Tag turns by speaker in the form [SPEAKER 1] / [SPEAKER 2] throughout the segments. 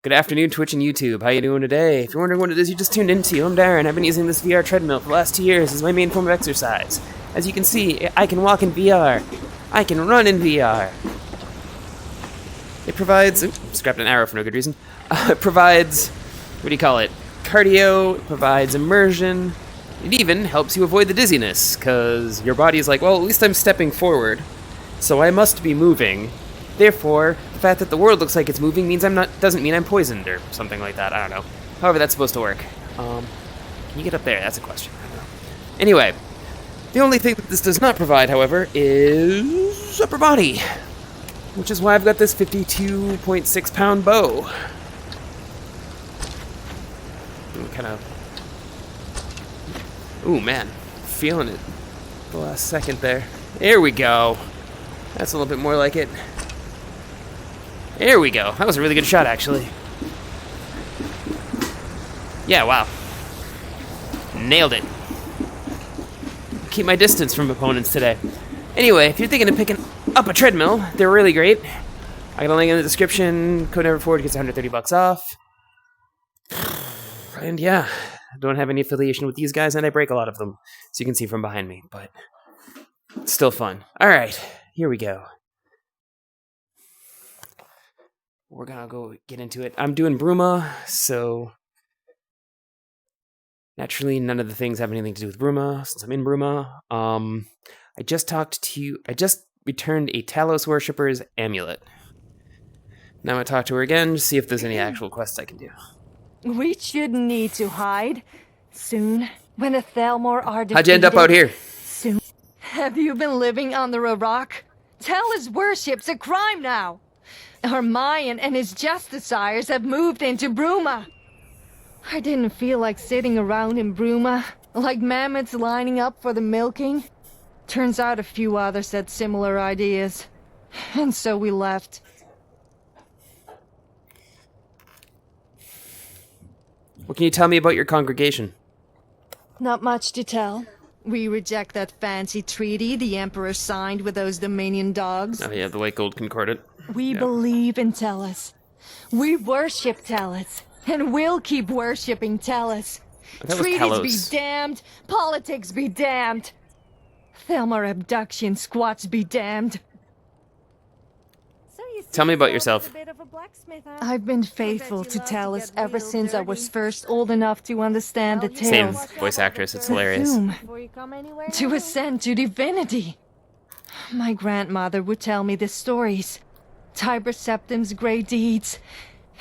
[SPEAKER 1] Good afternoon, Twitch and YouTube. How you doing today? If you're wondering what it is you just tuned into, I'm Darren. I've been using this VR treadmill for the last 2 years as my main form of exercise. As you can see, I can walk in VR. I can run in VR. It provides... Oops, scrapped an arrow for no good reason. It provides... What do you call it? Cardio. It provides immersion. It even helps you avoid the dizziness, because your body is like, well, at least I'm stepping forward, so I must be moving. Therefore, the fact that the world looks like it's moving means doesn't mean I'm poisoned or something like that. I don't know. However that's supposed to work. Can you get up there? That's a question. I don't know. Anyway, the only thing that this does not provide, however, is upper body, which is why I've got this 52.6 pound bow. Kind of. Ooh, man, feeling it. The last second there. There we go. That's a little bit more like it. There we go. That was a really good shot, actually. Yeah, wow. Nailed it. Keep my distance from opponents today. Anyway, if you're thinking of picking up a treadmill, they're really great. I got a link in the description. Code number 4 gets $130 off. And yeah, I don't have any affiliation with these guys, and I break a lot of them, so you can see from behind me, but it's still fun. All right, here we go. We're gonna go get into it. I'm doing Bruma, so naturally none of the things have anything to do with Bruma, since I'm in Bruma. I just returned a Talos worshipper's amulet. Now I'm gonna talk to her again to see if there's any actual quests I can do.
[SPEAKER 2] We shouldn't need to hide. Soon, when the Thalmor are defeated...
[SPEAKER 1] How'd you end up out here?
[SPEAKER 2] Soon. Have you been living under a rock? Talos worship's a crime now. Mayan and his justiciars have moved into Bruma. I didn't feel like sitting around in Bruma, like mammoths lining up for the milking. Turns out a few others had similar ideas. And so we left.
[SPEAKER 1] What can you tell me about your congregation?
[SPEAKER 2] Not much to tell. We reject that fancy treaty the Emperor signed with those Dominion dogs.
[SPEAKER 1] Oh yeah, the White Gold Concordant.
[SPEAKER 2] We believe in Talos. We worship Talos. And we'll keep worshipping Talos. Treaties be damned. Politics be damned. Thalmor abduction squats be damned.
[SPEAKER 1] Tell me about yourself.
[SPEAKER 2] I've been faithful to Talos ever since I was first old enough to understand the tales.
[SPEAKER 1] Same voice actress, it's hilarious.
[SPEAKER 2] To ascend to divinity. My grandmother would tell me the stories. Tiber Septim's great deeds,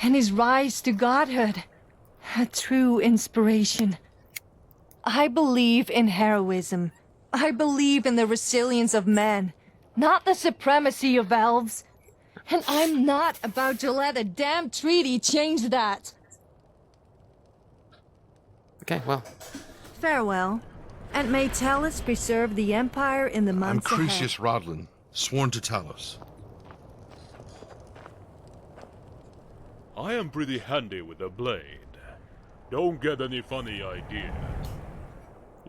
[SPEAKER 2] and his rise to godhood. A true inspiration. I believe in heroism. I believe in the resilience of men, not the supremacy of elves. And I'm not about to let a damn treaty change that.
[SPEAKER 1] Okay, well.
[SPEAKER 2] Farewell. And may Talos preserve the Empire in the months ahead.
[SPEAKER 3] I'm Crucius Rodlin, sworn to Talos.
[SPEAKER 4] I am pretty handy with a blade. Don't get any funny ideas.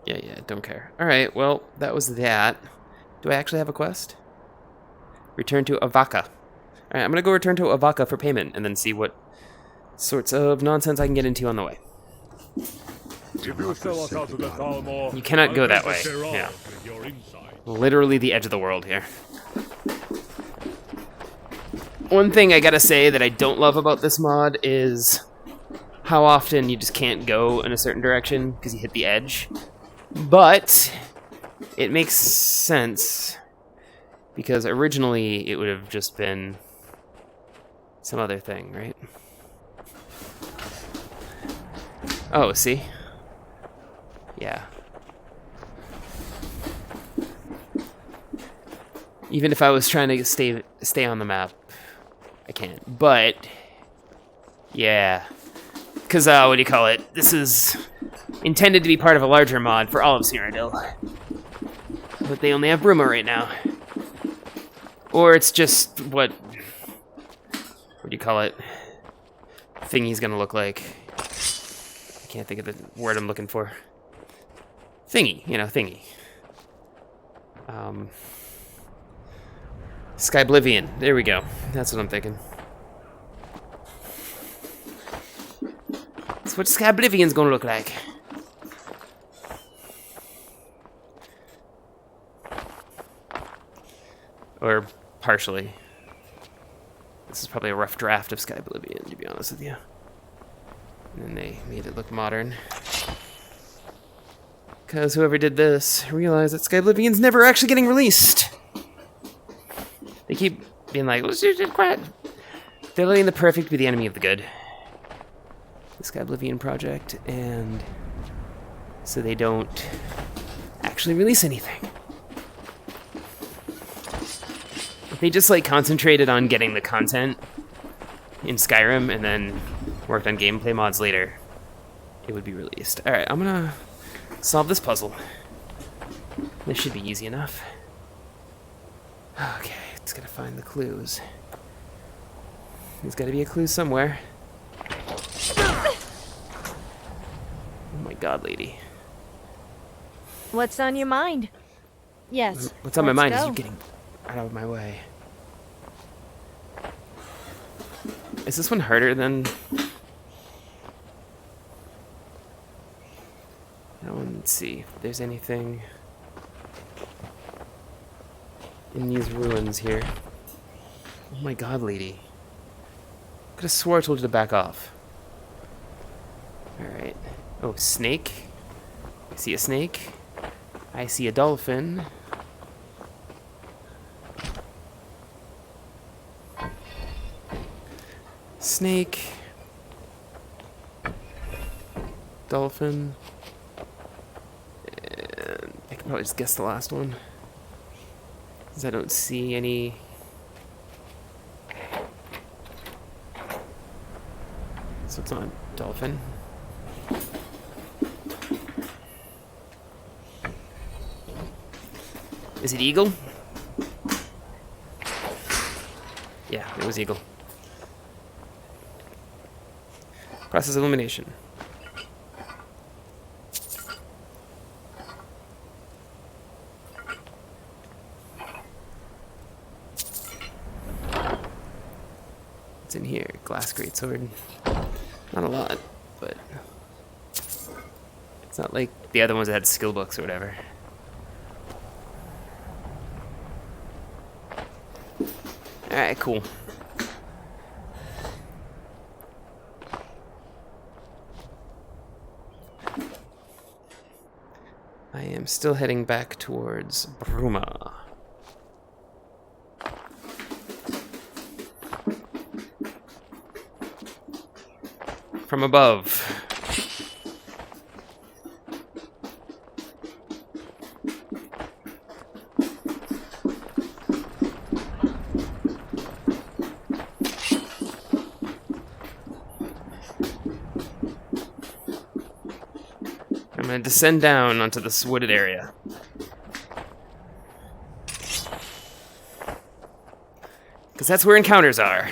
[SPEAKER 1] Yeah, don't care. Alright, well, that was that. Do I actually have a quest? Return to Avaka. Alright, I'm gonna go return to Avaka for payment, and then see what sorts of nonsense I can get into on the way.
[SPEAKER 4] If you sell us out to the Thalmor,
[SPEAKER 1] You cannot go that way. Yeah. Literally the edge of the world here. One thing I gotta say that I don't love about this mod is how often you just can't go in a certain direction because you hit the edge. But it makes sense because originally it would have just been some other thing, right? Oh, see? Yeah. Even if I was trying to stay on the map, I can't. But yeah, because what do you call it? This is intended to be part of a larger mod for all of Cyrodiil, but they only have Bruma right now. Or it's just what do you call it? Thingy's gonna look like. I can't think of the word I'm looking for. Thingy, you know, thingy. Skyblivion. There we go. That's what I'm thinking. That's what Oblivion's gonna look like. Or partially. This is probably a rough draft of Sky Oblivion, to be honest with you. And then they made it look modern. Because whoever did this realized that Sky Oblivion's never actually getting released. They keep being like, let's just quiet. They're letting the perfect be the enemy of the good. The Sky Oblivion project, and so they don't actually release anything. If they just like concentrated on getting the content in Skyrim and then worked on gameplay mods later, it would be released. Alright, I'm gonna solve this puzzle. This should be easy enough. Okay, it's gotta find the clues. There's gotta be a clue somewhere. Oh my god, lady.
[SPEAKER 5] What's on your mind? Yes.
[SPEAKER 1] What's on my mind
[SPEAKER 5] let's
[SPEAKER 1] is
[SPEAKER 5] go.
[SPEAKER 1] you getting out of my way. Is this one harder than... That one, let's see if there's anything in these ruins here. Oh my god, lady. I could have swore I told you to back off. Alright. Oh, snake. I see a snake. I see a dolphin. Snake. Dolphin. And I can probably just guess the last one. Because I don't see any... So it's not a dolphin. Is it eagle? Yeah, it was eagle. Process elimination. What's in here? Glass greatsword. Not a lot, but it's not like the other ones that had skill books or whatever. Alright, cool. I am still heading back towards Bruma. From above. I'm gonna descend down onto this wooded area. Because that's where encounters are.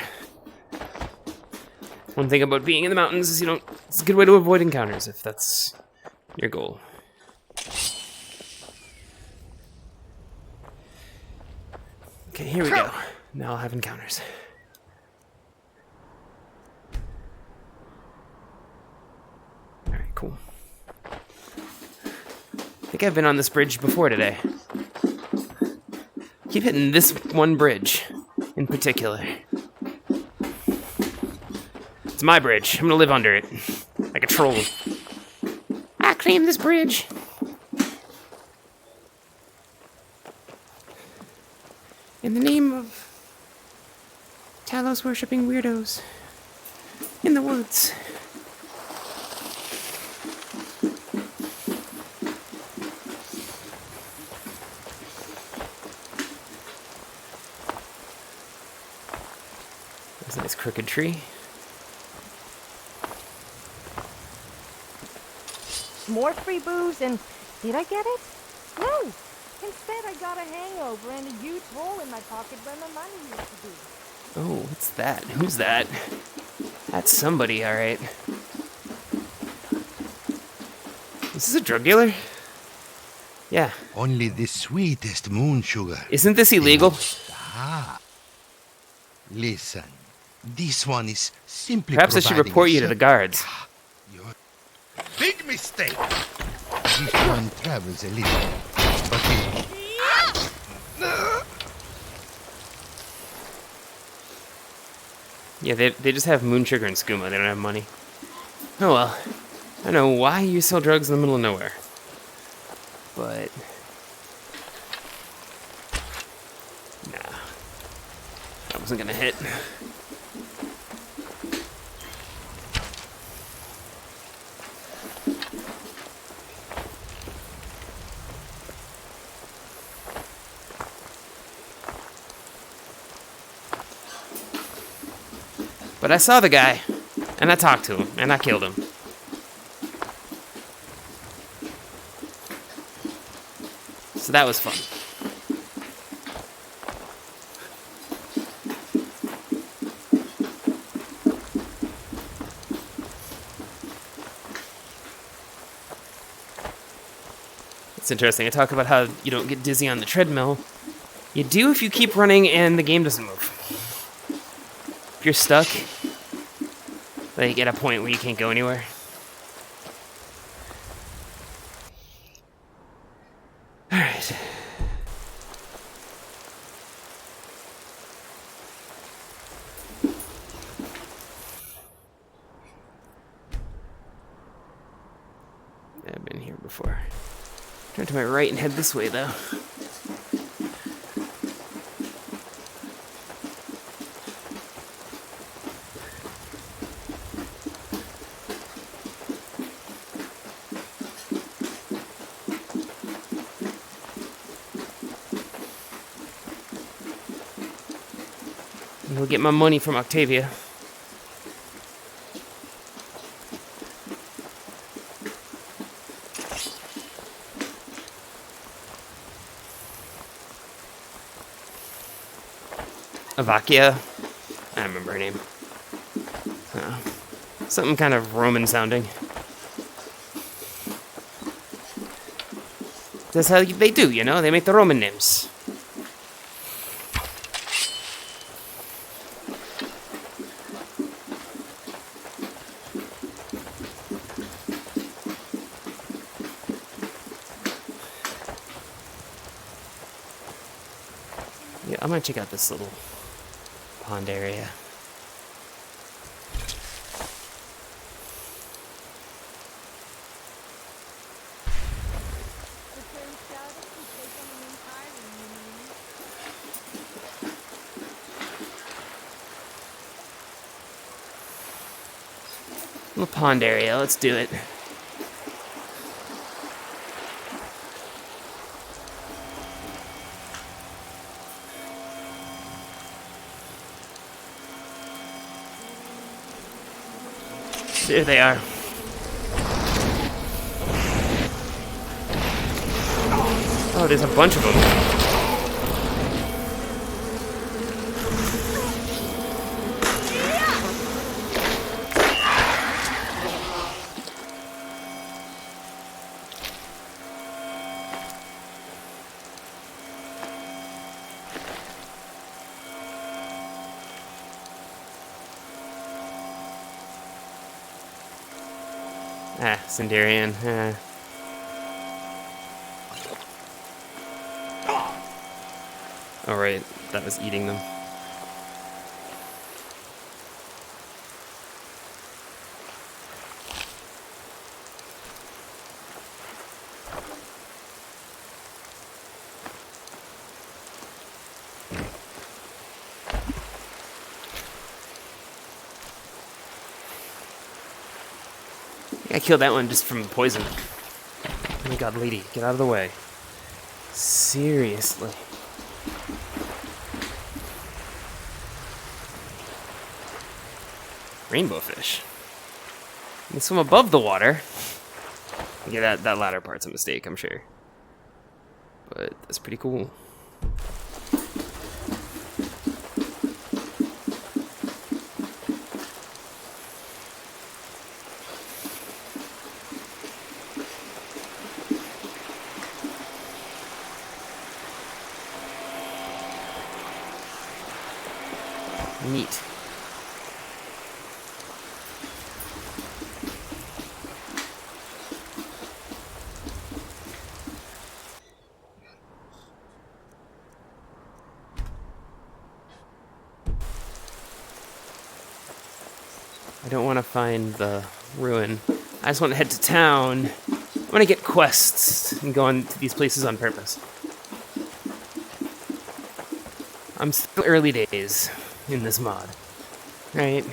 [SPEAKER 1] One thing about being in the mountains is it's a good way to avoid encounters if that's your goal. Okay, here we go. Now I'll have encounters. Alright, cool. I think I've been on this bridge before today. Keep hitting this one bridge in particular. It's my bridge. I'm gonna live under it. Like a troll. I claim this bridge. In the name of Talos worshipping weirdos in the woods. There's a nice crooked tree.
[SPEAKER 5] More free booze and... Did I get it? No! Instead I got a hangover and a huge hole in my pocket where my money used to be.
[SPEAKER 1] Oh, what's that? Who's that? That's somebody, alright. Is this a drug dealer? Yeah.
[SPEAKER 6] Only the sweetest moon sugar.
[SPEAKER 1] Isn't this illegal?
[SPEAKER 6] Ah. Listen, this one is simply
[SPEAKER 1] Perhaps I should
[SPEAKER 6] providing
[SPEAKER 1] report you to
[SPEAKER 6] a
[SPEAKER 1] the guards.
[SPEAKER 6] You're big mistake. This one travels a little, but he...
[SPEAKER 1] Yeah, they just have moon sugar and skooma. They don't have money. Oh well. I don't know why you sell drugs in the middle of nowhere. But... nah. That wasn't gonna hit. But I saw the guy, and I talked to him, and I killed him. So that was fun. It's interesting. I talk about how you don't get dizzy on the treadmill. You do if you keep running and the game doesn't move. If you're stuck, like at a point where you can't go anywhere. Alright. I've been here before. Turn to my right and head this way, though. We'll get my money from Octavia. Avakia? I don't remember her name. Something kind of Roman sounding. That's how they do, you know? They make the Roman names. Yeah, I'm gonna check out this little pond area. Little pond area, let's do it. There they are. Oh, there's a bunch of them. Ah, Sindarian. Oh, right. That was eating them. I killed that one just from poison. Oh my god, lady, get out of the way. Seriously. Rainbow fish. They swim above the water. Yeah, that latter part's a mistake, I'm sure. But that's pretty cool. Neat. I don't want to find the ruin. I just want to head to town. I want to get quests and go on to these places on purpose. I'm still early days in this mod, right?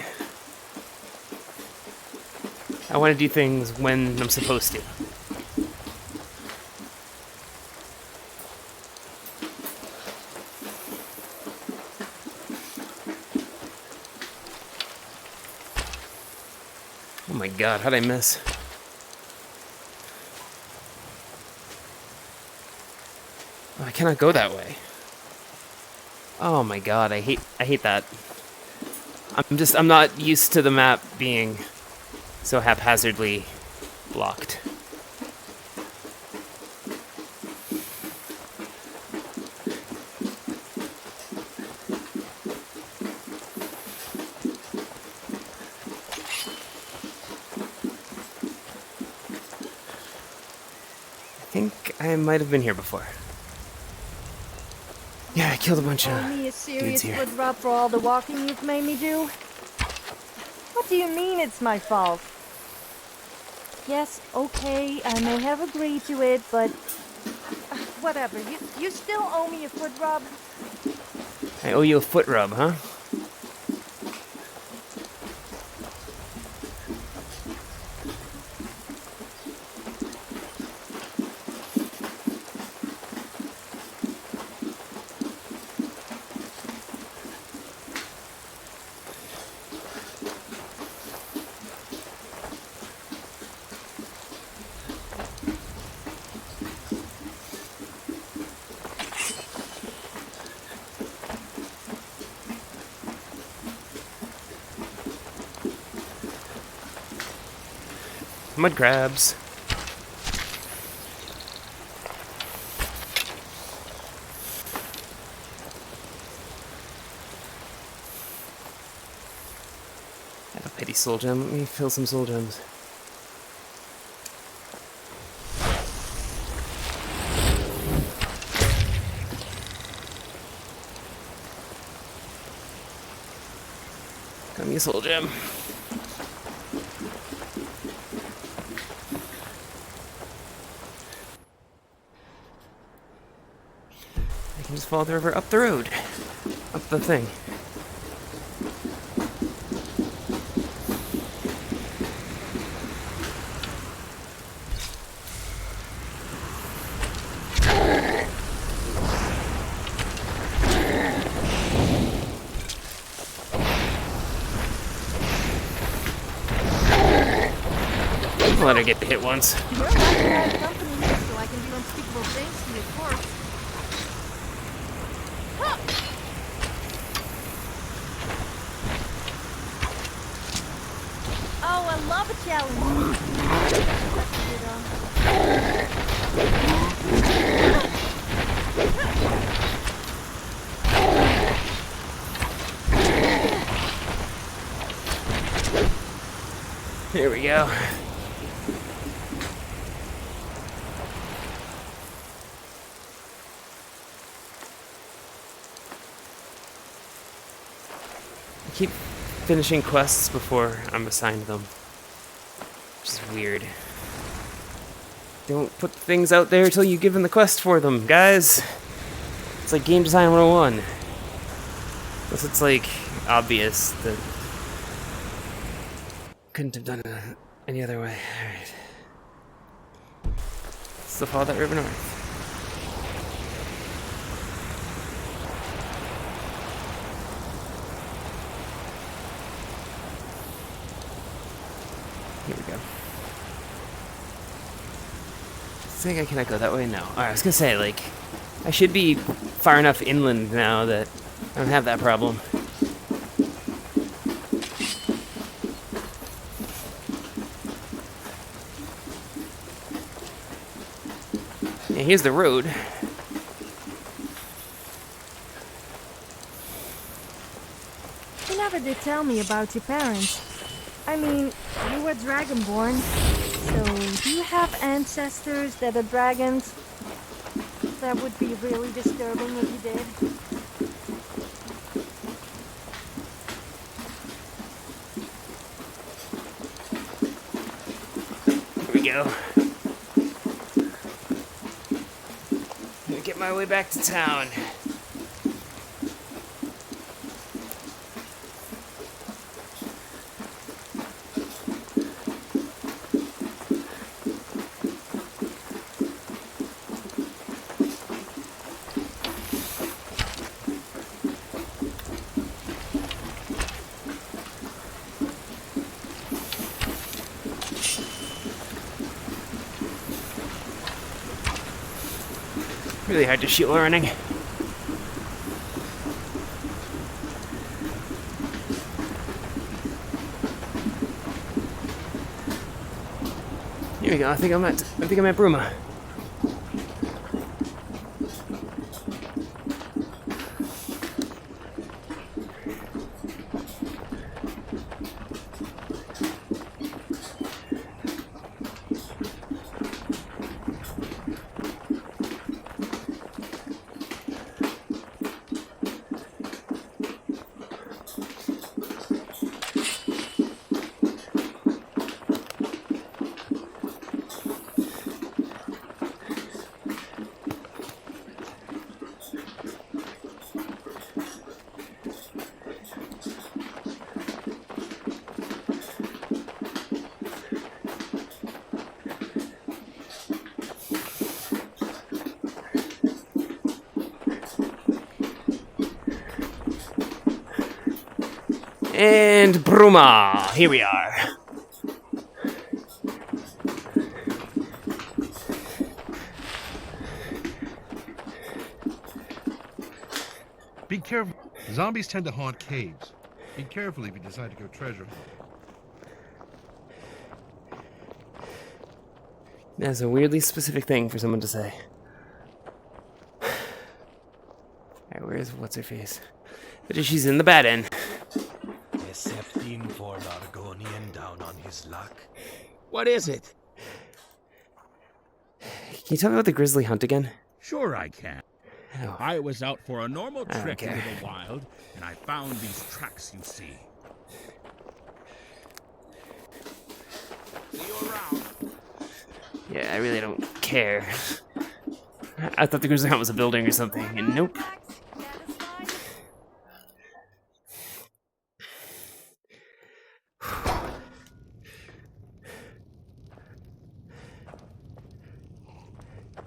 [SPEAKER 1] I want to do things when I'm supposed to. Oh my god, how'd I miss? Oh, I cannot go that way. Oh my god, I hate that. I'm not used to the map being so haphazardly blocked. I think I might have been here before. Yeah, I killed a bunch of
[SPEAKER 5] Owe me a
[SPEAKER 1] dudes
[SPEAKER 5] serious
[SPEAKER 1] here.
[SPEAKER 5] foot rub for all the walking you've made me do? What do you mean it's my fault? Yes, okay, I may have agreed to it, but... whatever, you still owe me a foot rub?
[SPEAKER 1] I owe you a foot rub, huh? Mud crabs. I have a pity soul gem. Let me fill some soul gems. Got me a soul gem. I can just follow the river up the road. Up the thing. I'll let her get hit once.
[SPEAKER 5] You're not bad company, so I can do unspeakable things to your corpse. Oh, I love a challenge.
[SPEAKER 1] Here we go. I keep finishing quests before I'm assigned them, which is weird. Don't put things out there until you give them the quest for them, guys. It's like game design 101. Unless it's like obvious that couldn't have done it any other way. Alright. Still follow that river north. Here we go. I think I cannot go that way? No. Alright, I was gonna say, like, I should be far enough inland now that I don't have that problem. Yeah, here's the road.
[SPEAKER 5] You never did tell me about your parents. I mean, you were dragonborn, so do you have ancestors that are dragons? That would be really disturbing if you did.
[SPEAKER 1] we go. Gonna get my way back to town. Really hard to shoot while running. Here we go. I think I'm at Bruma. And Bruma, here we are.
[SPEAKER 6] Be careful. Zombies tend to haunt caves. Be careful if you decide to go treasure hunting.
[SPEAKER 1] That's a weirdly specific thing for someone to say. Alright, where's what's-her-face? But she's in the bad end.
[SPEAKER 7] Septim for Argonian down on his luck.
[SPEAKER 8] What is it?
[SPEAKER 1] Can you tell me about the grizzly hunt again?
[SPEAKER 8] Sure I can.
[SPEAKER 1] Oh.
[SPEAKER 8] I was out for a normal
[SPEAKER 1] I don't
[SPEAKER 8] trek
[SPEAKER 1] care.
[SPEAKER 8] into the wild, and I found these tracks you see. See you around.
[SPEAKER 1] Yeah, I really don't care. I thought the grizzly hunt was a building or something, and nope.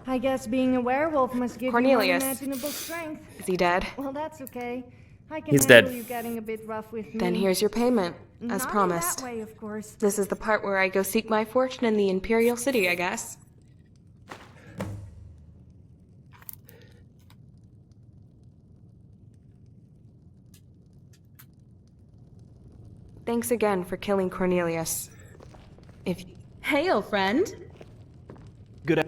[SPEAKER 5] I guess being a werewolf must give
[SPEAKER 9] Cornelius.
[SPEAKER 5] you unimaginable strength.
[SPEAKER 9] Is he dead?
[SPEAKER 5] Well, that's okay. I can
[SPEAKER 1] He's
[SPEAKER 5] handle
[SPEAKER 1] dead.
[SPEAKER 5] you getting a bit rough with me.
[SPEAKER 9] Then here's your payment, as
[SPEAKER 5] Not
[SPEAKER 9] promised.
[SPEAKER 5] in that way, of course.
[SPEAKER 9] This is the part where I go seek my fortune in the Imperial City, I guess. Thanks again for killing Cornelius. If Hail, friend.
[SPEAKER 8] Good.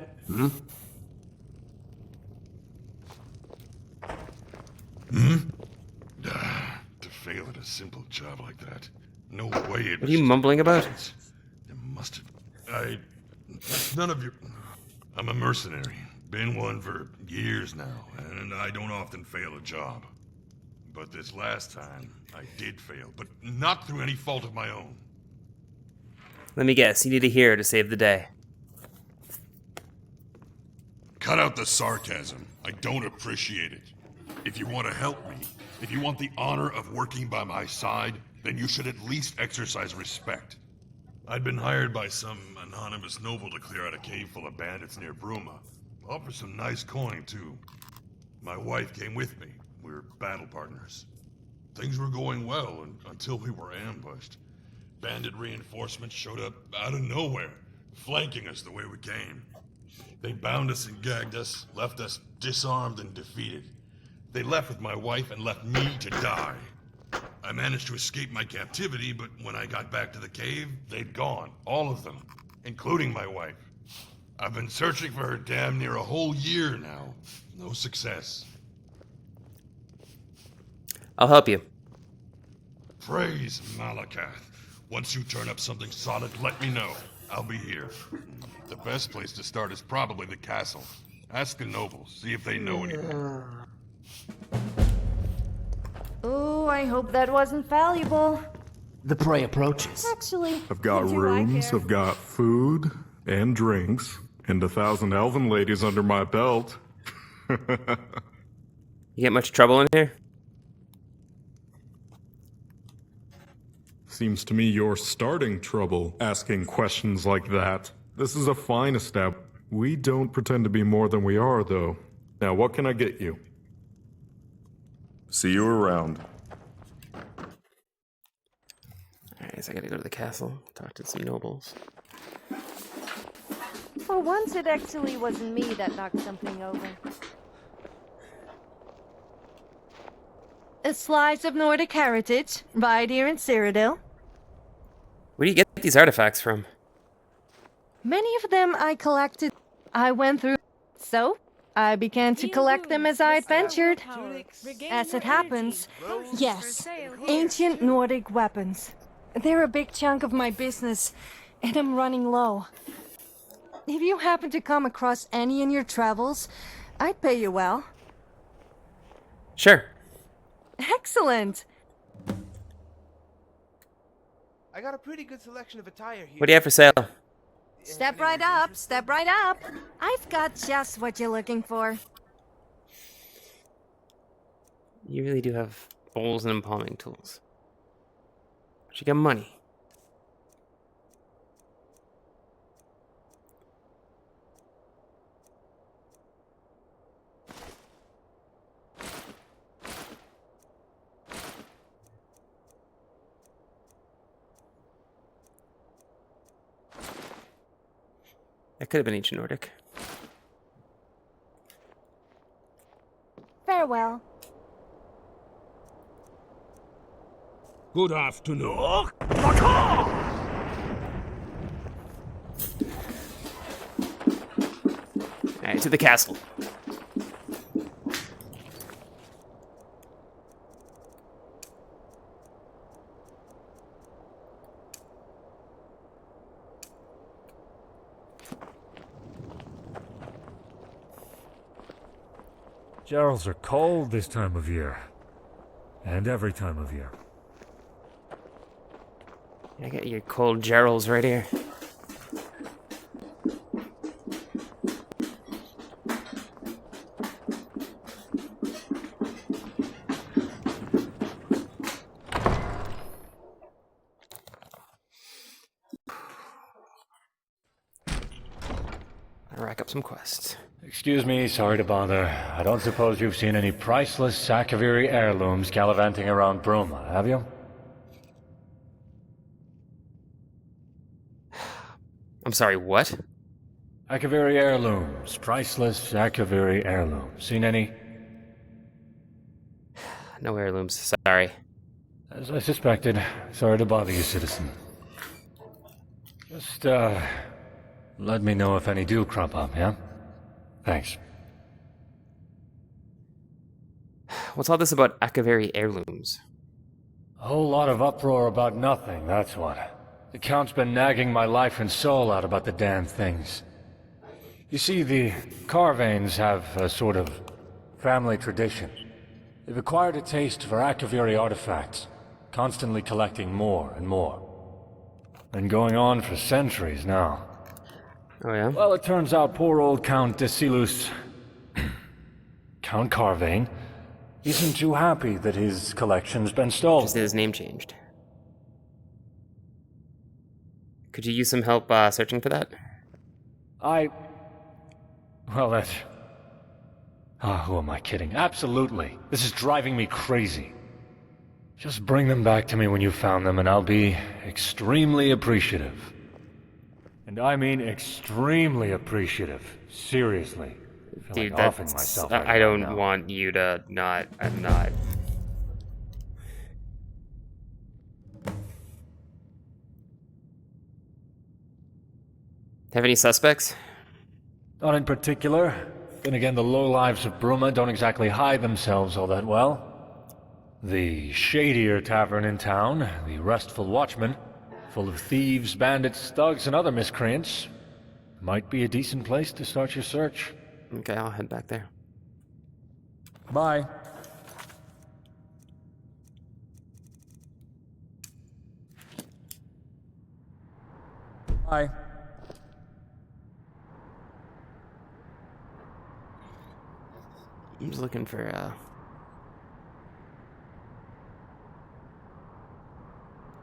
[SPEAKER 3] To fail at a simple job like that. No way it
[SPEAKER 1] What are you mumbling about?
[SPEAKER 3] There must have... That's none of your... I'm a mercenary. Been one for years now, and I don't often fail a job. But this last time, I did fail, but not through any fault of my own.
[SPEAKER 1] Let me guess, you need a hero to save the day.
[SPEAKER 3] Cut out the sarcasm. I don't appreciate it. If you want to help me, if you want the honor of working by my side, then you should at least exercise respect. I'd been hired by some anonymous noble to clear out a cave full of bandits near Bruma. Offer some nice coin, too. My wife came with me. We were battle partners. Things were going well until we were ambushed. Bandit reinforcements showed up out of nowhere, flanking us the way we came. They bound us and gagged us, left us disarmed and defeated. They left with my wife and left me to die. I managed to escape my captivity, but when I got back to the cave, they'd gone. All of them, including my wife. I've been searching for her damn near a whole year now. No success.
[SPEAKER 1] I'll help you.
[SPEAKER 3] Praise Malakath. Once you turn up something solid, let me know. I'll be here. The best place to start is probably the castle. Ask the nobles, see if they know anything.
[SPEAKER 5] Oh, I hope that wasn't valuable.
[SPEAKER 7] The prey approaches.
[SPEAKER 5] Actually,
[SPEAKER 10] I've got
[SPEAKER 5] would you like
[SPEAKER 10] rooms,
[SPEAKER 5] air?
[SPEAKER 10] I've got food. and drinks, and 1,000 elven ladies under my belt.
[SPEAKER 1] You get much trouble in here?
[SPEAKER 10] Seems to me you're starting trouble asking questions like that. This is a fine establishment. We don't pretend to be more than we are, though. Now, what can I get you? See you around.
[SPEAKER 1] Alright, so I gotta go to the castle, talk to some nobles.
[SPEAKER 5] For once, it actually wasn't me that knocked something over.
[SPEAKER 2] A slice of Nordic heritage, right here in Cyrodiil.
[SPEAKER 1] Where do you get these artifacts from?
[SPEAKER 2] Many of them I collected. I went through. So, I began to collect them as I adventured. As it happens, yes, ancient Nordic weapons. They're a big chunk of my business, and I'm running low. If you happen to come across any in your travels, I'd pay you well.
[SPEAKER 1] Sure.
[SPEAKER 2] Excellent!
[SPEAKER 11] I got a pretty good selection of attire here.
[SPEAKER 1] What do you have for sale?
[SPEAKER 2] Step right up, step right up. I've got just what you're looking for.
[SPEAKER 1] You really do have bowls and embalming tools. But you got money. That could have been ancient Nordic.
[SPEAKER 5] Farewell.
[SPEAKER 8] Good afternoon.
[SPEAKER 1] Alright, to the castle.
[SPEAKER 12] Jeralls are cold this time of year. And every time of year.
[SPEAKER 1] I got your cold Jeralls right here. I'll rack up some quests.
[SPEAKER 12] Excuse me, sorry to bother. I don't suppose you've seen any priceless Sakaviri heirlooms gallivanting around Bruma, have you?
[SPEAKER 1] I'm sorry, what?
[SPEAKER 12] Akaviri heirlooms. Priceless Akaviri heirlooms. Seen any?
[SPEAKER 1] No heirlooms, sorry.
[SPEAKER 12] As I suspected. Sorry to bother you, citizen. Just, let me know if any do crop up, yeah? Thanks.
[SPEAKER 1] What's all this about Accubow heirlooms?
[SPEAKER 12] A whole lot of uproar about nothing, that's what. The Count's been nagging my life and soul out about the damn things. You see, the Carvanes have a sort of family tradition. They've acquired a taste for Accubow artifacts, constantly collecting more and more. Been going on for centuries now.
[SPEAKER 1] Oh yeah?
[SPEAKER 12] Well, it turns out poor old Count Desilus, Count Carvane, isn't too happy that his collection's been stolen.
[SPEAKER 1] Just his name changed. Could you use some help searching for that?
[SPEAKER 12] Well, that's... who am I kidding? Absolutely. This is driving me crazy. Just bring them back to me when you've found them, and I'll be extremely appreciative. And I mean extremely appreciative. Seriously. I feel
[SPEAKER 1] Dude,
[SPEAKER 12] like offing myself right
[SPEAKER 1] I don't
[SPEAKER 12] now.
[SPEAKER 1] want you to not... I'm not... Have any suspects?
[SPEAKER 12] Not in particular. Then again, the lowlives of Bruma don't exactly hide themselves all that well. The shadier tavern in town, the Restful Watchman, full of thieves, bandits, thugs, and other miscreants, might be a decent place to start your search.
[SPEAKER 1] Okay, I'll head back there.
[SPEAKER 12] Bye. Bye.
[SPEAKER 1] I'm just looking for,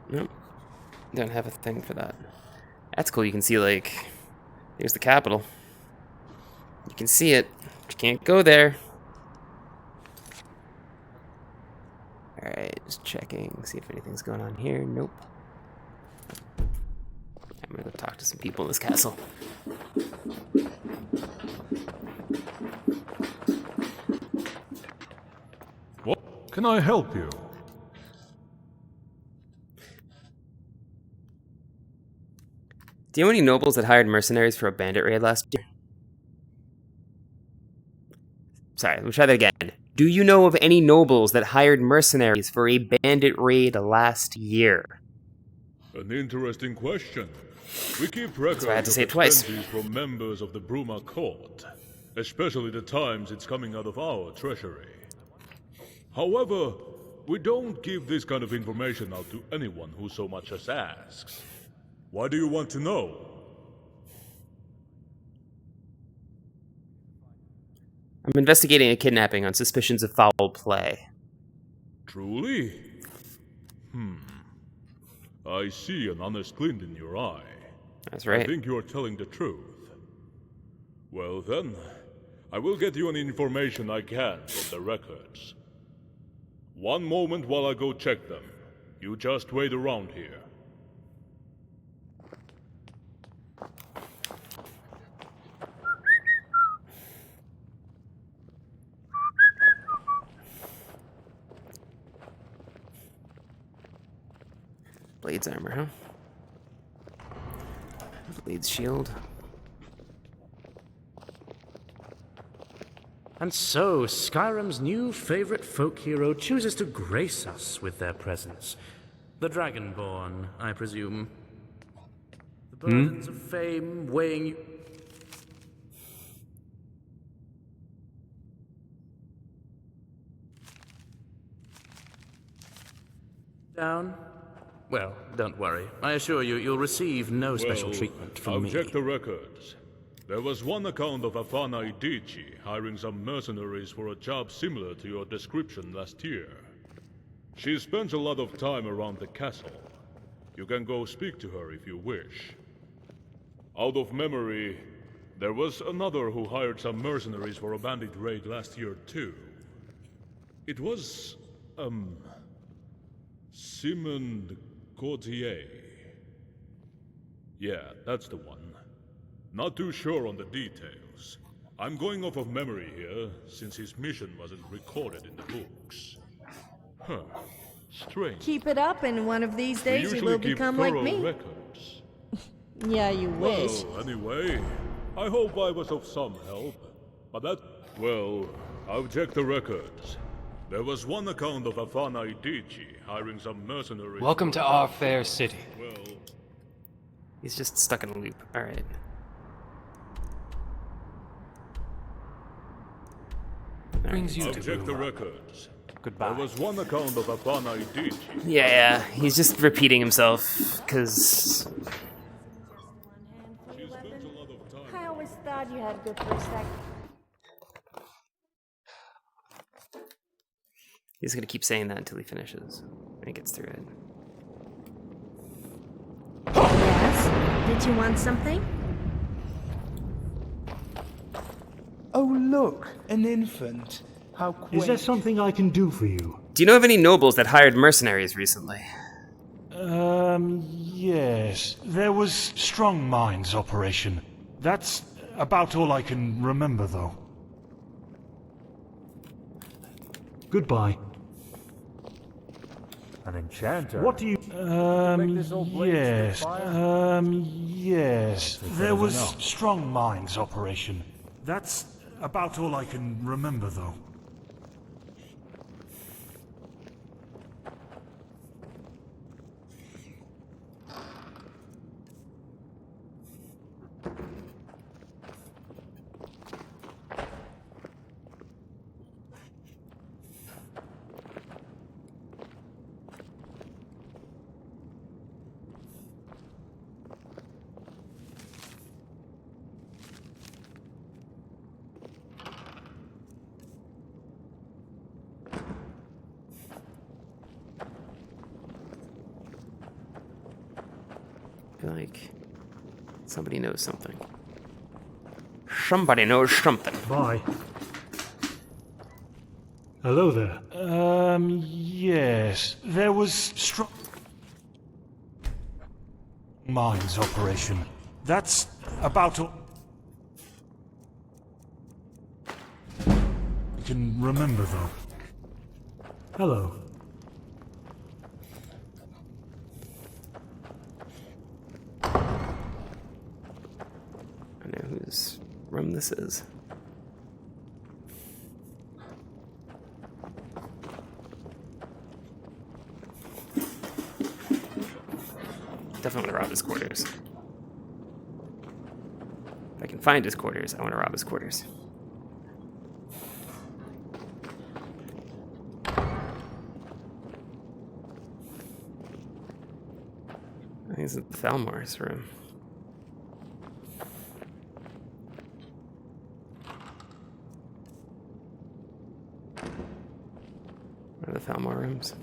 [SPEAKER 1] nope. Don't have a thing for that. That's cool. You can see, like, there's the capital. You can see it, but you can't go there. Alright, just checking, see if anything's going on here. Nope. I'm gonna go talk to some people in this castle.
[SPEAKER 10] What can I help you?
[SPEAKER 1] Do you know any nobles that hired mercenaries for a bandit raid last year? Sorry, let me try that again. Do you know of any nobles that hired mercenaries for a bandit raid last year?
[SPEAKER 4] An interesting question. We keep records
[SPEAKER 1] why I had to
[SPEAKER 4] of
[SPEAKER 1] say it twice.
[SPEAKER 4] expenses from members of the Bruma court, especially the times it's coming out of our treasury. However, we don't give this kind of information out to anyone who so much as asks. Why do you want to know?
[SPEAKER 1] I'm investigating a kidnapping on suspicions of foul play.
[SPEAKER 4] Truly? I see an honest glint in your eye.
[SPEAKER 1] That's right.
[SPEAKER 4] I think you're telling the truth. Well then, I will get you any information I can from the records. One moment while I go check them. You just wait around here.
[SPEAKER 1] Blades armor, huh? Blades shield.
[SPEAKER 13] And so, Skyrim's new favorite folk hero chooses to grace us with their presence. The Dragonborn, I presume. The burdens of fame weighing you... down? Well, don't worry. I assure you, you'll receive no special treatment from me.
[SPEAKER 4] I'll check the records. There was one account of Afana Idici hiring some mercenaries for a job similar to your description last year. She spends a lot of time around the castle. You can go speak to her if you wish. Out of memory, there was another who hired some mercenaries for a bandit raid last year too. It was, Simon Courtier. Yeah, that's the one. Not too sure on the details. I'm going off of memory here, since his mission wasn't recorded in the books. Huh. Strange.
[SPEAKER 5] Keep it up, and one of these days you will become like me.
[SPEAKER 4] Records.
[SPEAKER 5] Yeah, you wish.
[SPEAKER 4] Well, anyway, I hope I was of some help. But that... well, I've checked the records. There was one account of Afana Idici hiring some mercenaries...
[SPEAKER 14] Welcome to our fair city.
[SPEAKER 4] Well...
[SPEAKER 1] He's just stuck in a loop. Alright.
[SPEAKER 14] Brings you
[SPEAKER 4] I've
[SPEAKER 14] to
[SPEAKER 4] checked the
[SPEAKER 14] Bruma.
[SPEAKER 4] records.
[SPEAKER 14] Goodbye.
[SPEAKER 4] There was one account of Afana Idici.
[SPEAKER 1] Yeah, he's just repeating himself, because...
[SPEAKER 5] I always thought you had good perspective.
[SPEAKER 1] He's gonna keep saying that until he finishes, when he gets through it.
[SPEAKER 5] Yes? Did you want something?
[SPEAKER 11] Oh, look, an infant. How quaint.
[SPEAKER 15] Is there something I can do for you?
[SPEAKER 1] Do you know of any nobles that hired mercenaries recently?
[SPEAKER 15] Yes. There was Strong Minds operation. That's about all I can remember, though. Goodbye.
[SPEAKER 12] An enchanter?
[SPEAKER 15] What do you... yes. Yes. There was Strong Minds operation. That's about all I can remember, though.
[SPEAKER 1] feel like somebody knows something. Somebody knows something.
[SPEAKER 15] Bye. Hello there. Yes. There was strong mines operation. That's about all I can remember, though. Hello.
[SPEAKER 1] I know whose room this is. Definitely want to rob his quarters. If I can find his quarters, I want to rob his quarters. I think it's the Falmar's room. What are the Falmar rooms?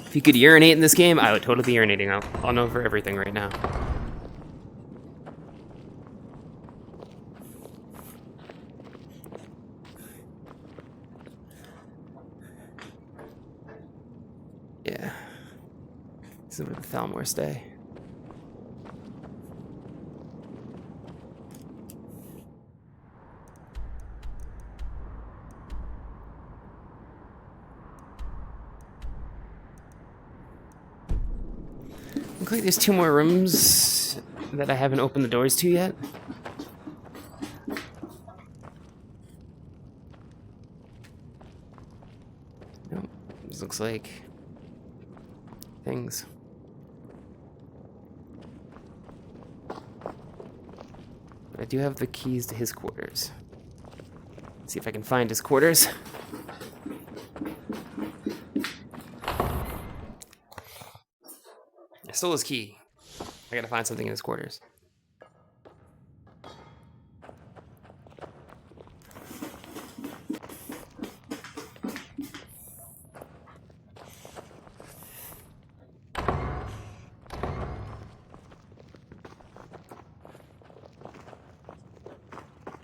[SPEAKER 1] If you could urinate in this game, I would totally be urinating on over everything right now. Yeah. This is where the Falmor stay. Looks like there's 2 more rooms that I haven't opened the doors to yet. Nope. This looks like things. But I do have the keys to his quarters. Let's see if I can find his quarters. I stole his key. I gotta find something in his quarters.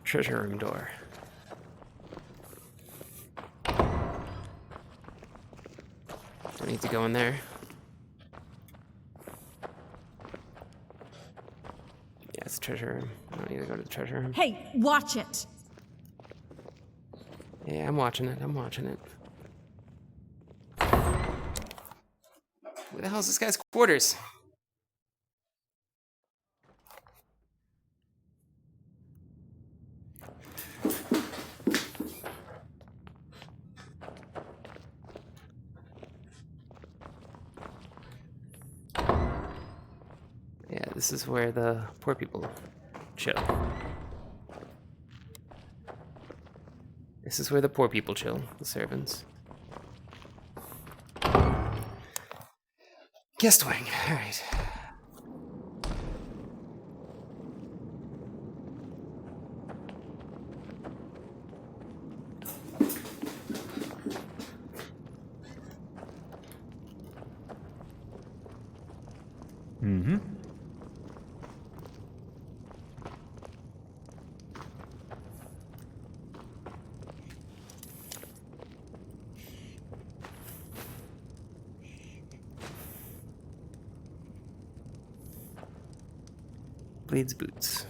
[SPEAKER 1] Treasure room door. Do I need to go in there? Yeah, it's treasure room. I don't need to go to the treasure room.
[SPEAKER 9] Hey, watch it!
[SPEAKER 1] Yeah, I'm watching it. I'm watching it. Where the hell is this guy's quarters? Yeah, this is where the poor people chill. This is where the poor people chill, the servants. Guest wing, alright.
[SPEAKER 12] Mm-hmm.
[SPEAKER 1] Bleeds boots.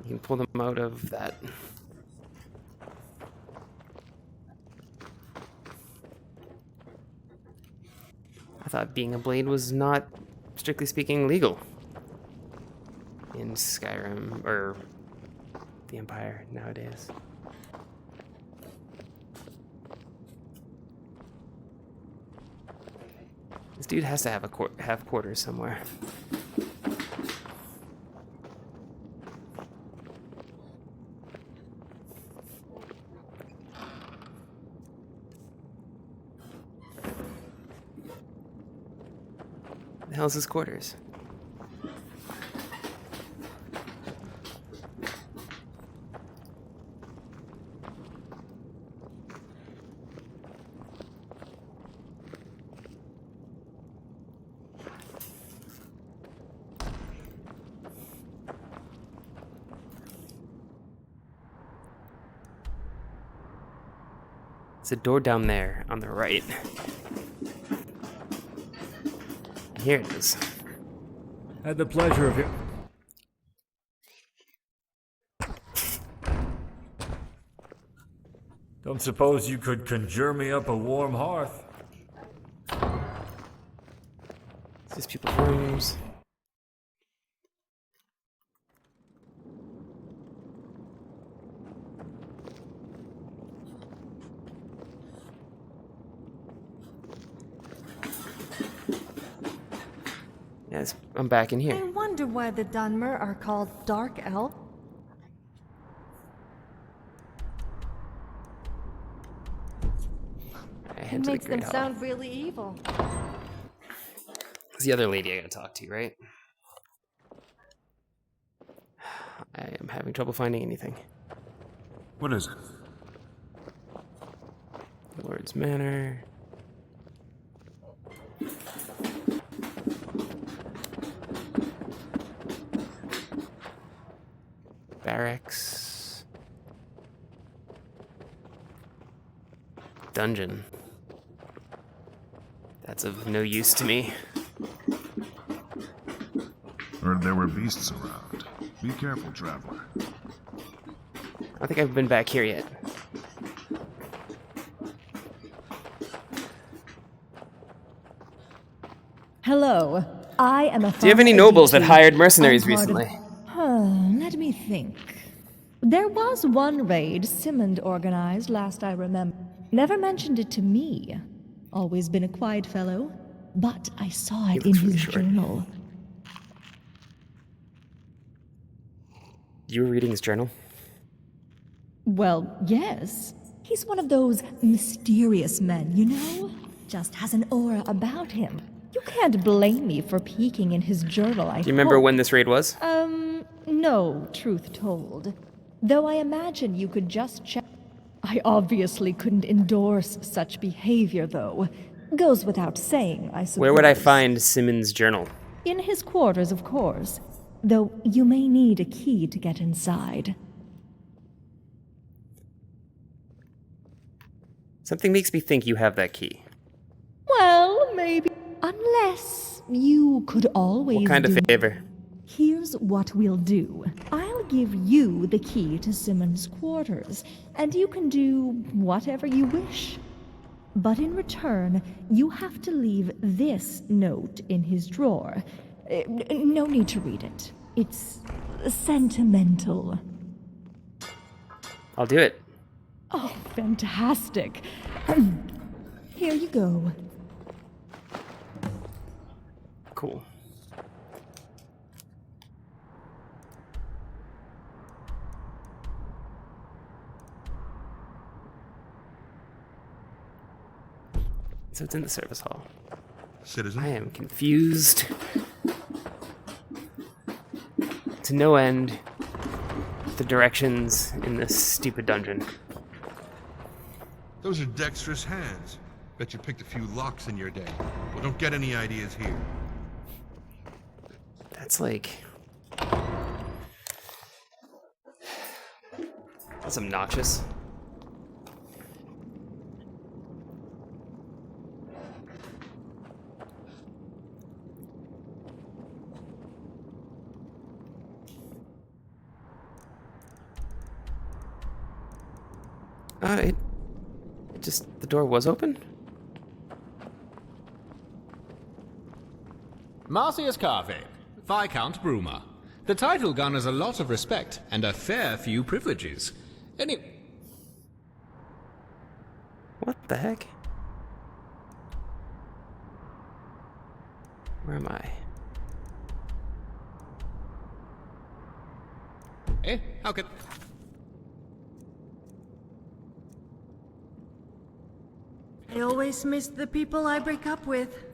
[SPEAKER 1] You can pull them out of that. I thought being a blade was not, strictly speaking, legal in Skyrim, or the Empire nowadays. This dude has to have have quarters somewhere. The hell's his quarters? It's a door down there on the right. Here it is.
[SPEAKER 12] Had the pleasure of it. Don't suppose you could conjure me up a warm hearth?
[SPEAKER 1] These people's rooms. Yes, I'm back in here.
[SPEAKER 2] I wonder why the Dunmer are called Dark Elf. It makes them sound really evil.
[SPEAKER 1] It's the other lady I gotta talk to, right? I am having trouble finding anything.
[SPEAKER 16] What is it?
[SPEAKER 1] Lord's Manor. Barracks. Dungeon. That's of no use to me.
[SPEAKER 16] Heard there were beasts around. Be careful, traveler.
[SPEAKER 1] I think I've been back here yet.
[SPEAKER 17] Hello, I am a.
[SPEAKER 1] Do you have any nobles that hired mercenaries recently?
[SPEAKER 17] Let me think. There was one raid Simmond organized last I remember. Never mentioned it to me. Always been a quiet fellow, but I saw it in his journal.
[SPEAKER 1] You were reading his journal?
[SPEAKER 17] Well, yes. He's one of those mysterious men, you know? Just has an aura about him. You can't blame me for peeking in his journal, I
[SPEAKER 1] Do you remember when this raid was?
[SPEAKER 17] No, truth told. Though I imagine you could just check. I obviously couldn't endorse such behavior, though. Goes without saying, I suppose.
[SPEAKER 1] Where would I find Simmons' journal?
[SPEAKER 17] In his quarters, of course. Though you may need a key to get inside.
[SPEAKER 1] Something makes me think you have that key.
[SPEAKER 17] Well, maybe. Unless you could always.
[SPEAKER 1] What kind of favor?
[SPEAKER 17] Here's what we'll do. I'll give you the key to Simmons' quarters, and you can do whatever you wish. But in return, you have to leave this note in his drawer. No need to read it. It's sentimental.
[SPEAKER 1] I'll do it.
[SPEAKER 17] Oh, fantastic. Here you go.
[SPEAKER 1] Cool. So it's in the service hall.
[SPEAKER 6] Citizen?
[SPEAKER 1] I am confused to no end with the directions in this stupid dungeon.
[SPEAKER 6] Those are dexterous hands. Bet you picked a few locks in your day. Well, don't get any ideas here.
[SPEAKER 1] That's like... That's obnoxious. The door was open?
[SPEAKER 18] Marcius Carvey, Viscount Bruma. The title garners a lot of respect and a fair few privileges.
[SPEAKER 1] What the heck? Where am I?
[SPEAKER 18] How could...
[SPEAKER 2] I always miss the people I break up with.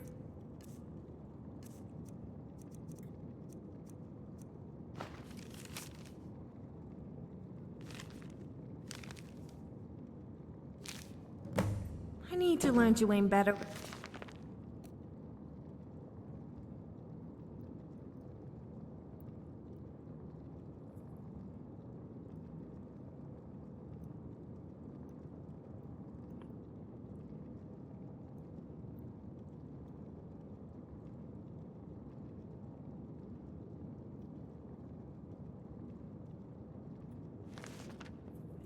[SPEAKER 2] I need to learn to aim better.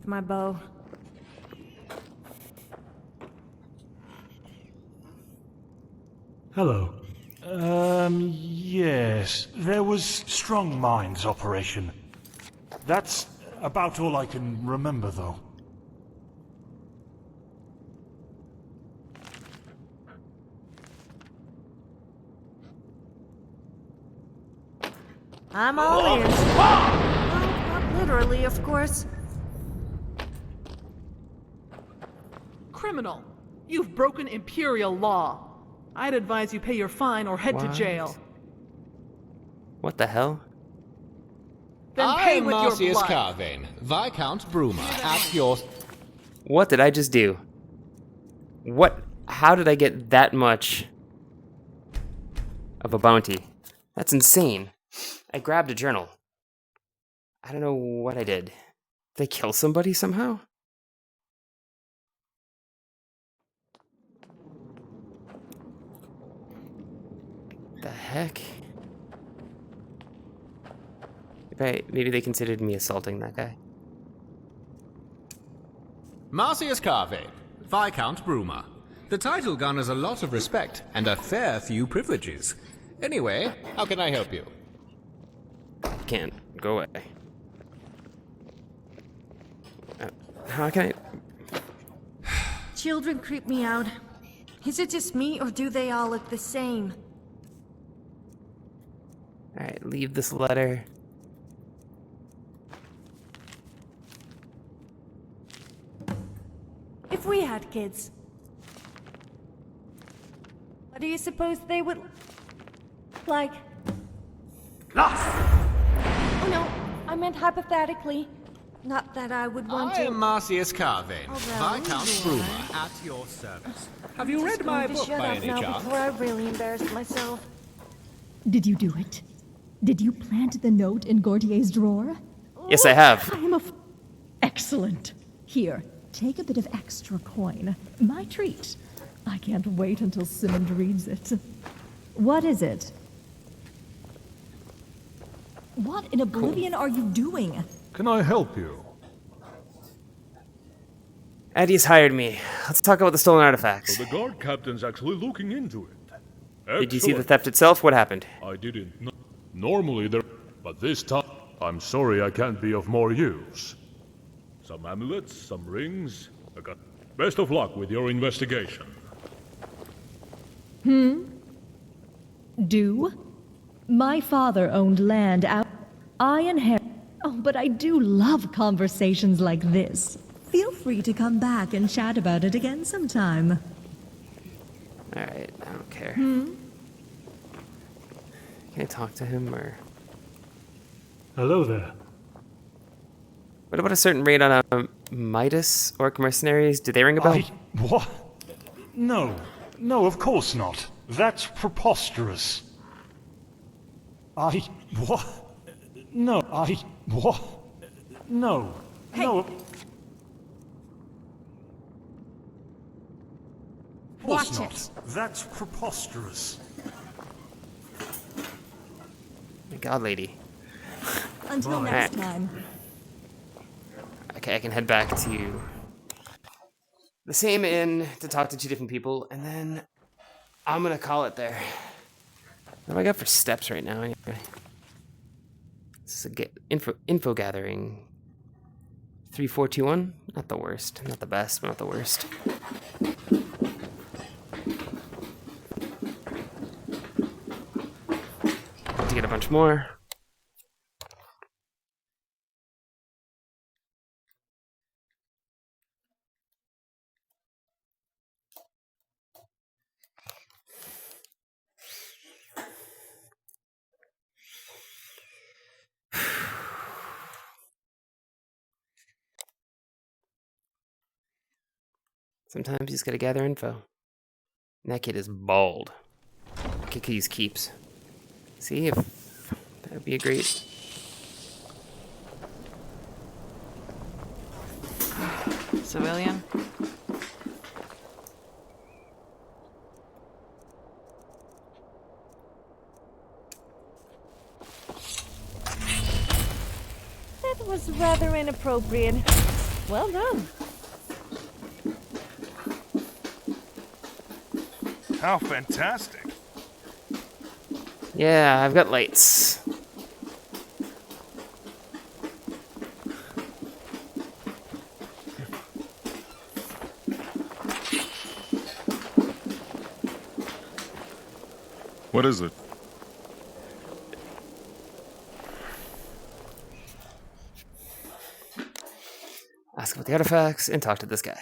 [SPEAKER 5] My bow.
[SPEAKER 15] Hello. Yes. There was strong minds operation. That's about all I can remember, though.
[SPEAKER 5] I'm all ears. Well, not literally, of course.
[SPEAKER 19] Criminal! You've broken Imperial law. I'd advise you pay your fine or head to jail.
[SPEAKER 1] What the hell?
[SPEAKER 19] Then
[SPEAKER 18] I
[SPEAKER 19] pay
[SPEAKER 18] am
[SPEAKER 19] with your
[SPEAKER 18] Marcius
[SPEAKER 19] blood.
[SPEAKER 18] Carvane, Viscount Bruma, at your...
[SPEAKER 1] What did I just do? How did I get that much of a bounty? That's insane. I grabbed a journal. I don't know what I did. Did I kill somebody somehow? The heck? Maybe they considered me assaulting that guy.
[SPEAKER 18] Marcius Carvane, Viscount Bruma. The title garners a lot of respect and a fair few privileges. Anyway, how can I help you?
[SPEAKER 1] Can't. Go away. How can I...
[SPEAKER 2] Children creep me out. Is it just me, or do they all look the same?
[SPEAKER 1] Alright, leave this letter.
[SPEAKER 2] If we had kids, what do you suppose they would like? Oh no, I meant hypothetically. Not that I would want
[SPEAKER 18] I
[SPEAKER 2] to.
[SPEAKER 18] am Marcius Carvane,
[SPEAKER 2] Although,
[SPEAKER 18] Viscount Bruma, at your service. Have you read
[SPEAKER 2] Just
[SPEAKER 18] my
[SPEAKER 2] going to
[SPEAKER 18] book
[SPEAKER 2] shut
[SPEAKER 18] by
[SPEAKER 2] up
[SPEAKER 18] any
[SPEAKER 2] now
[SPEAKER 18] chance?
[SPEAKER 2] before I really embarrassed myself.
[SPEAKER 17] Did you do it? Did you plant the note in Gordier's drawer?
[SPEAKER 1] Yes, I have.
[SPEAKER 17] I am Excellent. Here, take a bit of extra coin. My treat. I can't wait until Simmons reads it. What is it? What in oblivion are you doing?
[SPEAKER 4] Can I help you?
[SPEAKER 1] Eddie's hired me. Let's talk about the stolen artifacts.
[SPEAKER 4] So the guard captain's actually looking into it.
[SPEAKER 1] Did you see the
[SPEAKER 4] Excellent.
[SPEAKER 1] theft itself? What happened?
[SPEAKER 4] I didn't. Normally there... But this time, I'm sorry I can't be of more use. Some amulets, some rings. I got... Best of luck with your investigation.
[SPEAKER 17] Do? My father owned land out. I inherit. Oh, but I do love conversations like this. Feel free to come back and chat about it again sometime.
[SPEAKER 1] Alright, I don't care. Can I talk to him, or...
[SPEAKER 15] Hello there.
[SPEAKER 1] What about a certain raid on Midas Orc mercenaries? Do they ring a bell?
[SPEAKER 15] What? No. No, of course not. That's preposterous. What? No, what? No.
[SPEAKER 2] Hey.
[SPEAKER 15] No.
[SPEAKER 2] Watch
[SPEAKER 15] Of course not.
[SPEAKER 2] it.
[SPEAKER 15] That's preposterous.
[SPEAKER 1] My god, lady.
[SPEAKER 17] Until
[SPEAKER 15] Bye.
[SPEAKER 17] next time.
[SPEAKER 1] Okay, I can head back to the same inn to talk to two different people, and then I'm gonna call it there. What do I got for steps right now? Anyway? This is a info gathering. 3421? Not the worst. Not the best, but not the worst. To get a bunch more. Sometimes you just gotta gather info. And that kid is bald. I could use keeps. See if that would be a great.
[SPEAKER 19] Civilian?
[SPEAKER 2] That was rather inappropriate.
[SPEAKER 5] Well done.
[SPEAKER 20] How fantastic.
[SPEAKER 1] Yeah, I've got lights.
[SPEAKER 10] What is it?
[SPEAKER 1] Ask about the artifacts and talk to this guy.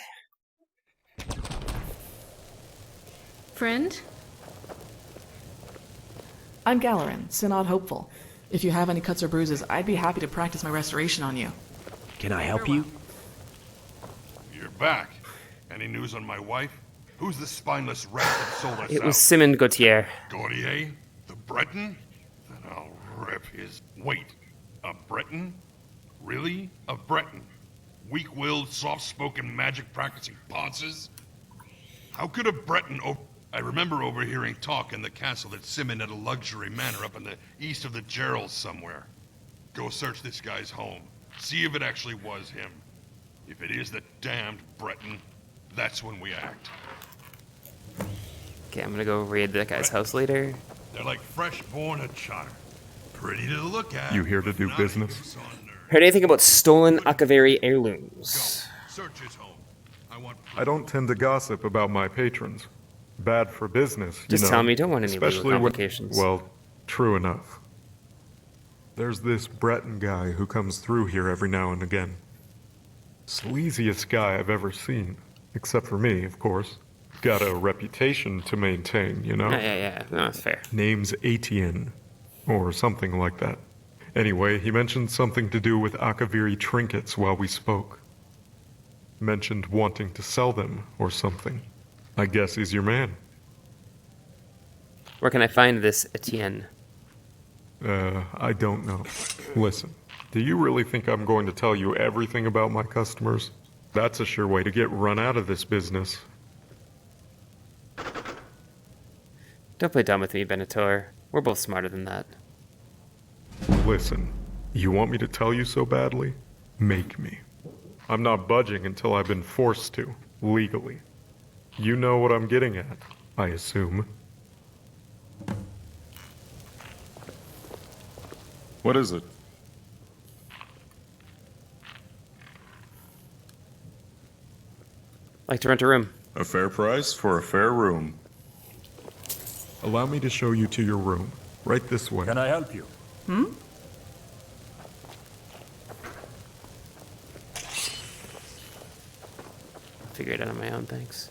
[SPEAKER 19] Friend? I'm Galarin, Synod Hopeful. If you have any cuts or bruises, I'd be happy to practice my restoration on you.
[SPEAKER 7] Can I help you?
[SPEAKER 3] You're back. Any news on my wife? Who's the spineless rat that sold us
[SPEAKER 1] It was
[SPEAKER 3] out?
[SPEAKER 1] Simon Gautier.
[SPEAKER 3] Gautier? The Breton? Then I'll rip his... Wait. A Breton? Really? A Breton? Weak-willed, soft-spoken, magic-practicing ponces? How could a Breton... I remember overhearing talk in the castle that Simon had a luxury manor up in the east of the Jerall somewhere. Go search this guy's home. See if it actually was him. If it is the damned Breton, that's when we act.
[SPEAKER 1] Okay, I'm gonna go raid that guy's house later.
[SPEAKER 3] They're like fresh-born achara. Pretty to look at.
[SPEAKER 10] You here to do business?
[SPEAKER 1] Heard anything about stolen Accubow heirlooms?
[SPEAKER 3] Search his home.
[SPEAKER 10] I don't tend to gossip about my patrons. Bad for business, you
[SPEAKER 1] Just
[SPEAKER 10] know.
[SPEAKER 1] tell me, don't want any legal
[SPEAKER 10] Especially when,
[SPEAKER 1] complications.
[SPEAKER 10] well, true enough. There's this Breton guy who comes through here every now and again. Sleaziest guy I've ever seen. Except for me, of course. Got a reputation to maintain, you know?
[SPEAKER 1] Yeah. No, that's fair.
[SPEAKER 10] Name's Etienne. Or something like that. Anyway, he mentioned something to do with Accubow trinkets while we spoke. Mentioned wanting to sell them, or something. I guess he's your man.
[SPEAKER 1] Where can I find this Etienne?
[SPEAKER 10] I don't know. Listen, do you really think I'm going to tell you everything about my customers? That's a sure way to get run out of this business.
[SPEAKER 1] Don't play dumb with me, Benator. We're both smarter than that.
[SPEAKER 10] Listen, you want me to tell you so badly? Make me. I'm not budging until I've been forced to, legally. You know what I'm getting at, I assume. What is it?
[SPEAKER 1] Like to rent a room.
[SPEAKER 16] A fair price for a fair room.
[SPEAKER 10] Allow me to show you to your room. Right this way.
[SPEAKER 15] Can I help you?
[SPEAKER 1] Figure it out on my own, thanks.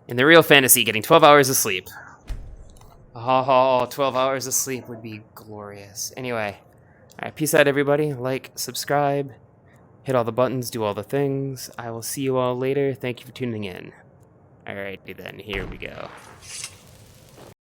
[SPEAKER 1] In the real fantasy, getting 12 hours of sleep. Oh, 12 hours of sleep would be glorious. Anyway, alright, peace out everybody. Like, subscribe, hit all the buttons, do all the things. I will see you all later. Thank you for tuning in. Alrighty then, here we go.